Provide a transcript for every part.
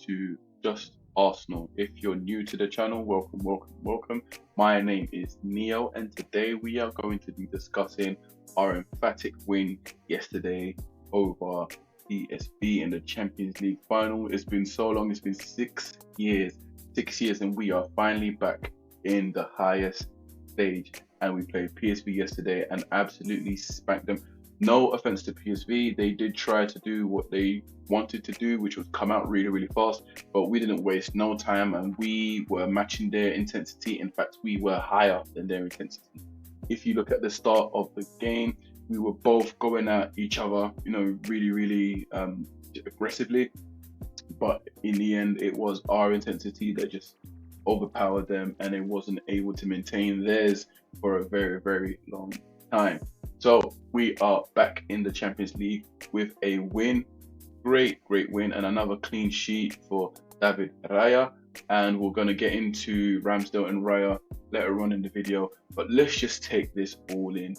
to Just Arsenal. If you're new to the channel, welcome. My name is Neo, and today we are going to be discussing our emphatic win yesterday over PSV in the Champions League final. It's been so long, it's been 6 years, and we are finally back in the highest stage. And we played PSV yesterday and absolutely spanked them. No offense to PSV, they did try to do what they wanted to do, which was come out really fast, but we didn't waste no time and we were matching their intensity. In fact, we were higher than their intensity. If you look at the start of the game, we were both going at each other, really aggressively, but in the end it was our intensity that just overpowered them, and it wasn't able to maintain theirs for a very long time. So we are back in the Champions League with a win, great win, and another clean sheet for David Raya. And we're going to get into Ramsdale and Raya later on in the video, but let's just take this all in.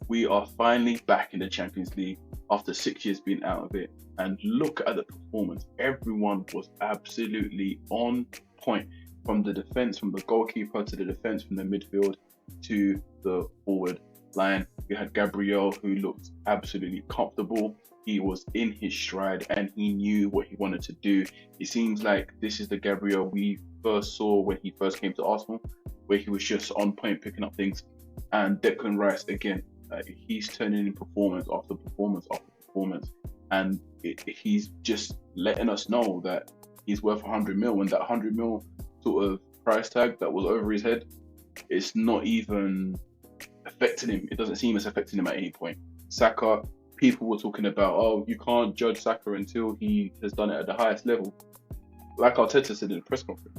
We are finally back in the Champions League after 6 years being out of it, and look at the performance. Everyone was absolutely on point, from the defense, from the goalkeeper, to the defense, from the midfield to the forward line. We had Gabriel, who looked absolutely comfortable. He was in his stride and he knew what he wanted to do. It seems like this is the Gabriel we first saw when he first came to Arsenal, where he was just on point, picking up things. And Declan Rice, again, he's turning in performance after performance after performance, and he's just letting us know that he's worth 100 mil, and that 100 mil sort of price tag that was over his head, it's not even affecting him. It doesn't seem it's affecting him at any point. Saka, people were talking about, oh, you can't judge Saka until he has done it at the highest level. Like Arteta said in the press conference,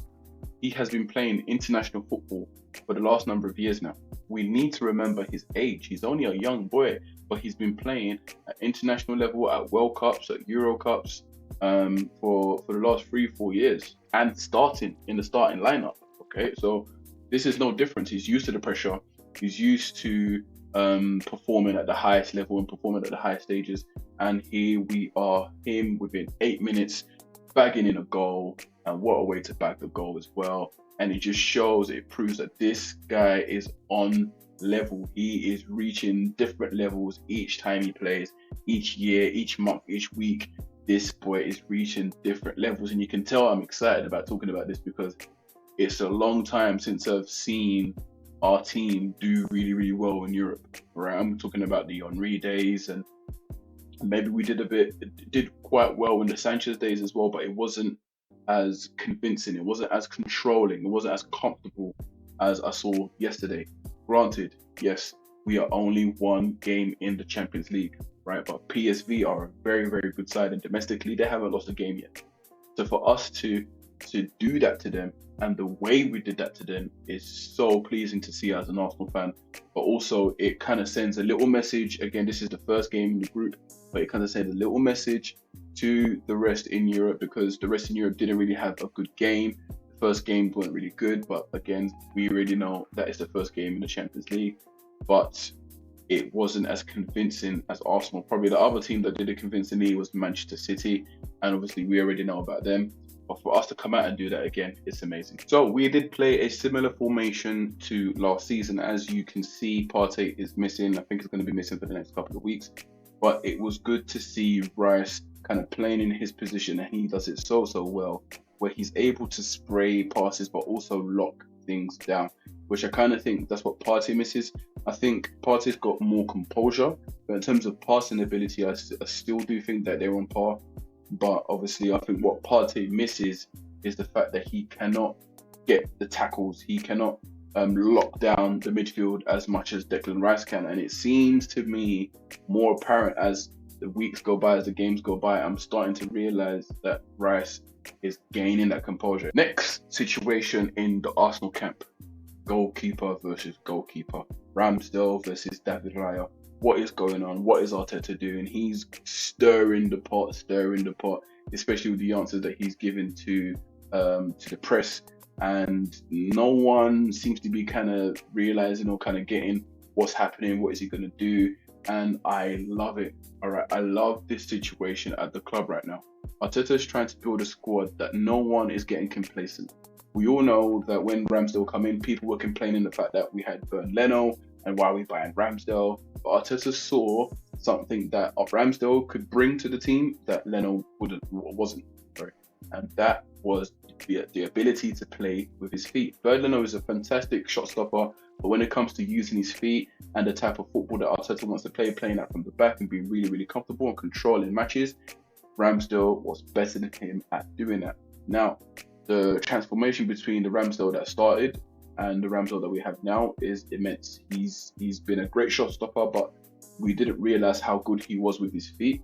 he has been playing international football for the last number of years now. We need to remember his age. He's only a young boy, but he's been playing at international level, at World Cups, at Euro Cups, for the last 3-4 years, and starting in the starting lineup. Okay, so this is no different. He's used to the pressure. He's used to performing at the highest level and performing at the highest stages. And here we are, him within 8 minutes, bagging in a goal, and what a way to bag the goal as well. And it just shows, it proves that this guy is on level. He is reaching different levels each time he plays, each year, each month, each week. This boy is reaching different levels, and you can tell I'm excited about talking about this because it's a long time since I've seen our team do really well in Europe. Right, I'm talking about the Henry days, and maybe we did quite well in the Sanchez days as well, but it wasn't as convincing, it wasn't as controlling, it wasn't as comfortable as I saw yesterday. Granted, yes, we are only one game in the Champions League, right? But PSV are a very good side, and domestically they haven't lost a game yet. So for us to do that to them, and the way we did that to them, is so pleasing to see as an Arsenal fan. But also it kind of sends a little message. Again, this is the first game in the group, but it kind of sends a little message to the rest in Europe, because the rest in Europe didn't really have a good game. The first game wasn't really good, but again, we already know that it's the first game in the Champions League. But it wasn't as convincing as Arsenal. Probably the other team that did it convincingly was Manchester City, and obviously we already know about them. But for us to come out and do that again, it's amazing. So we did play a similar formation to last season. As you can see, Partey is missing. I think he's going to be missing for the next couple of weeks. But it was good to see Rice kind of playing in his position, and he does it so well, where he's able to spray passes but also lock things down, which I kind of think that's what Partey misses. I think Partey's got more composure, but in terms of passing ability, I still do think that they're on par. But obviously, I think what Partey misses is the fact that he cannot get the tackles. He cannot lock down the midfield as much as Declan Rice can. And it seems to me more apparent as the weeks go by, as the games go by. I'm starting to realize that Rice is gaining that composure. Next situation in the Arsenal camp: goalkeeper versus goalkeeper. Ramsdale versus David Raya. What is going on? What is Arteta doing? He's stirring the pot, especially with the answers that he's given to the press, and no one seems to be kind of realizing or kind of getting what's happening. What is he going to do? and I love it. All right, I love this situation at the club right now. Arteta is trying to build a squad that no one is getting complacent. We all know that when Ramsdale come in, people were complaining the fact that we had Bern Leno and why are we buying Ramsdale. But Arteta saw something that Ramsdale could bring to the team that Leno wasn't. Sorry, and that was the ability to play with his feet. Bern Leno is a fantastic shot stopper, but when it comes to using his feet and the type of football that Arteta wants to play, playing out from the back and being really, really comfortable and controlling matches, Ramsdale was better than him at doing that. Now, the transformation between the Ramsdale that started and the Ramsdale that we have now is immense. He's been a great shot stopper, but we didn't realize how good he was with his feet.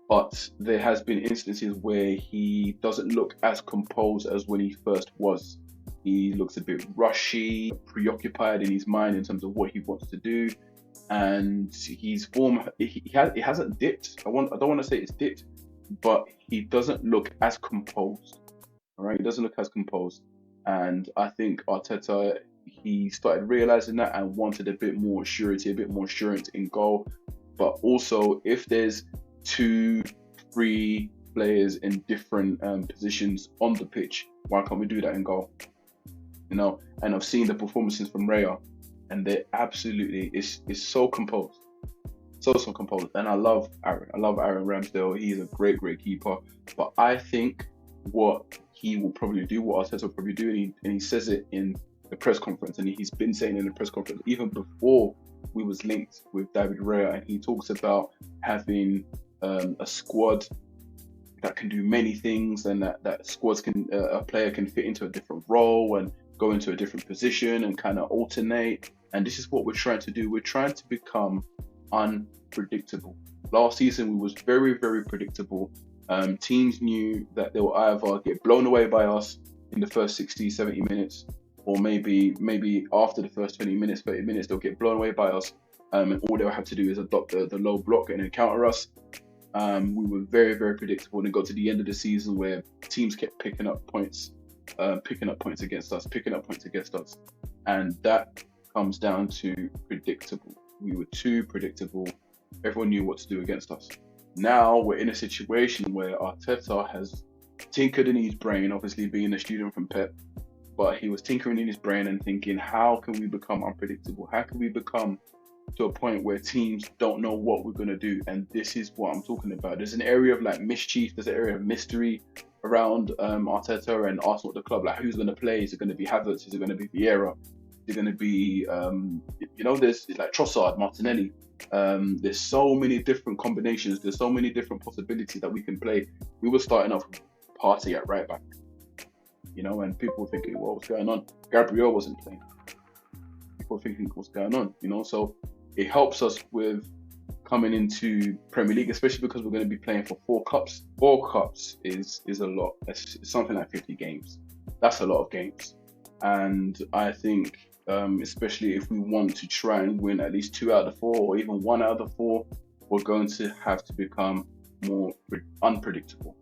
But there has been instances where he doesn't look as composed as when he first was. He looks a bit rushy, preoccupied in his mind in terms of what he wants to do, and his form it hasn't dipped. I don't want to say it's dipped, but he doesn't look as composed. All right, he doesn't look as composed, and I think Arteta, he started realizing that and wanted a bit more surety, a bit more assurance in goal. But also, if there's 2-3 players in different positions on the pitch, why can't we do that in goal? You know, and I've seen the performances from Raya, and they're absolutely it's so composed, so composed. And I love Aaron Ramsdale. He's a great keeper. But I think what he will probably do, what Arteta will probably do, and he says it in the press conference, and he's been saying in the press conference even before we was linked with David Raya, and he talks about having a squad that can do many things, and that squads can a player can fit into a different role and go into a different position and kind of alternate. And this is what we're trying to do. We're trying to become unpredictable. Last season, we was very, very predictable. Teams knew that they will either get blown away by us in the first 60, 70 minutes, or maybe after the first 20 minutes, 30 minutes, they'll get blown away by us. And all they'll have to do is adopt the low block and encounter us. We were very, very predictable, and it got to the end of the season where teams kept picking up points against us, and that comes down to predictable. We were too predictable. Everyone knew what to do against us. Now we're in a situation where Arteta has tinkered in his brain, obviously being a student from Pep, but he was tinkering in his brain and thinking, how can we become unpredictable? How can we become to a point where teams don't know what we're going to do? And this is what I'm talking about. There's an area of like mischief, there's an area of mystery around Arteta and Arsenal at the club. Like, who's going to play? Is it going to be Havertz? Is it going to be Vieira? Is it going to be there's like Trossard, Martinelli. There's so many different combinations, there's so many different possibilities that we can play. We were starting off with Partey at right back, and people were thinking, well, what's going on? Gabriel wasn't playing. People were thinking, what's going on? So it helps us with coming into Premier League, especially because we're going to be playing for 4 cups. 4 cups is a lot. It's something like 50 games. That's a lot of games. And I think, especially if we want to try and win at least 2 out of the 4 or even 1 out of the 4, we're going to have to become more unpredictable,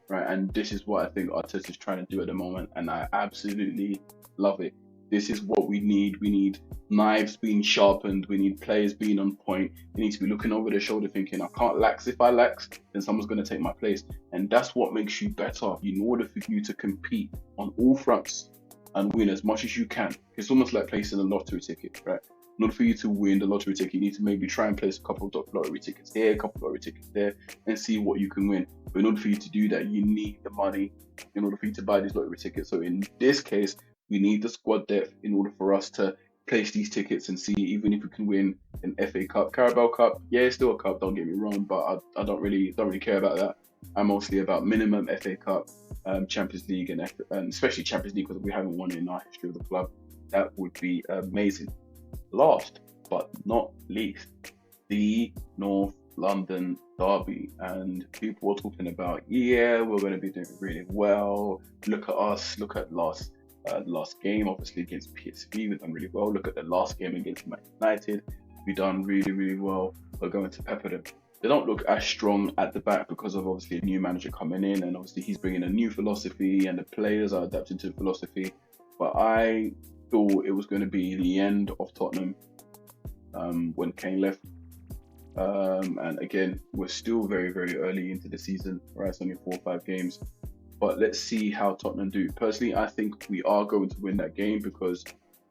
right? And this is what I think Arteta is trying to do at the moment, and I absolutely love it. This is what we need. We need knives being sharpened. We need players being on point. We need to be looking over their shoulder thinking, I can't lax. If I lax, then someone's going to take my place. And that's what makes you better in order for you to compete on all fronts and win as much as you can. It's almost like placing a lottery ticket, right? In order for you to win the lottery ticket, you need to maybe try and place a couple of lottery tickets here, a couple of lottery tickets there, and see what you can win. But in order for you to do that, you need the money in order for you to buy these lottery tickets. So in this case, we need the squad depth in order for us to place these tickets and see even if we can win an FA Cup, Carabao Cup. Yeah, it's still a cup, don't get me wrong, but I don't really care about that. I'm mostly about minimum FA Cup, Champions League, and especially Champions League, because we haven't won in our history of the club. That would be amazing. Last but not least, the North London derby, and people were talking about, we're going to be doing really well. Look at us. Look at last game, obviously against PSV, we've done really well. Look at the last game against Man United, we've done really, really well. We're going to pepper them. They don't look as strong at the back because of obviously a new manager coming in, and obviously he's bringing a new philosophy, and the players are adapting to the philosophy. But I thought it was going to be the end of Tottenham when Kane left. And again, we're still very, very early into the season, right? It's only 4 or 5 games. But let's see how Tottenham do. Personally, I think we are going to win that game because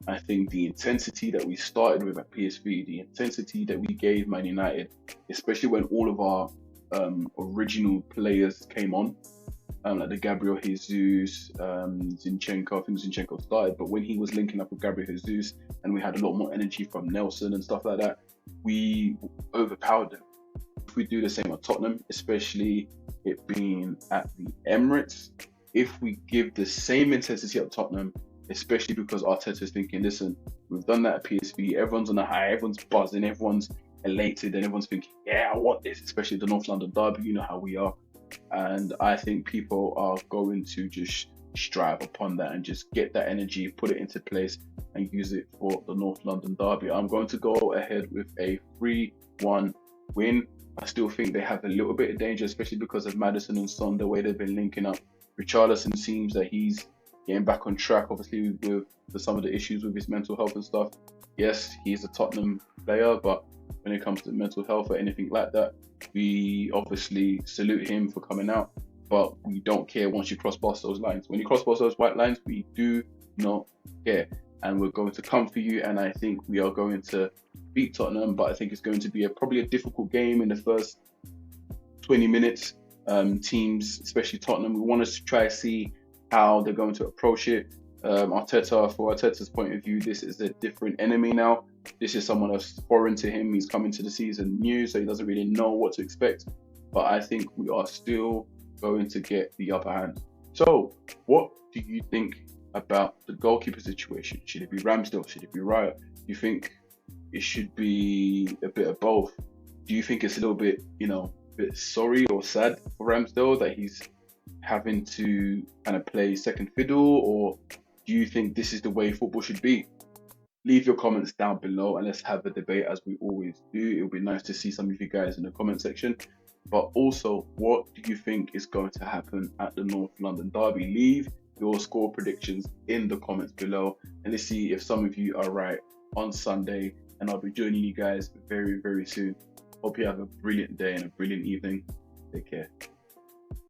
I think the intensity that we started with at PSV, the intensity that we gave Man United, especially when all of our original players came on, like the Gabriel Jesus, Zinchenko. I think Zinchenko started, but when he was linking up with Gabriel Jesus and we had a lot more energy from Nelson and stuff like that, we overpowered them. If we do the same at Tottenham, especially it being at the Emirates, if we give the same intensity at Tottenham, especially because Arteta's thinking, listen, we've done that at PSV, everyone's on a high, everyone's buzzing, everyone's elated, and everyone's thinking, yeah, I want this, especially the North London derby, you know how we are. And I think people are going to just strive upon that and just get that energy, put it into place, and use it for the North London derby. I'm going to go ahead with a 3-1 win. I still think they have a little bit of danger, especially because of Maddison and Son, the way they've been linking up. Richarlison seems that he's getting back on track, obviously, with some of the issues with his mental health and stuff. Yes, he's a Tottenham player, but when it comes to mental health or anything like that, we obviously salute him for coming out, but we don't care once you cross past those lines. When you cross past those white lines, we do not care. And we're going to come for you, and I think we are going to beat Tottenham, but I think it's going to be probably a difficult game in the first 20 minutes. Teams, especially Tottenham, we want to try to see how they're going to approach it. Arteta, for Arteta's point of view, this is a different enemy now. This is someone else foreign to him. He's coming to the season new, so he doesn't really know what to expect. But I think we are still going to get the upper hand. So, what do you think about the goalkeeper situation? Should it be Ramsdale? Should it be Riot? Do you think it should be a bit of both? Do you think it's a little bit, bit sorry or sad for Ramsdale that he's having to kind of play second fiddle, or do you think this is the way football should be? Leave your comments down below and let's have a debate as we always do. It'll be nice to see some of you guys in the comment section. But also, what do you think is going to happen at the North London derby? Leave your score predictions in the comments below, and let's see if some of you are right on Sunday. And I'll be joining you guys very, very soon. Hope you have a brilliant day and a brilliant evening. Take care.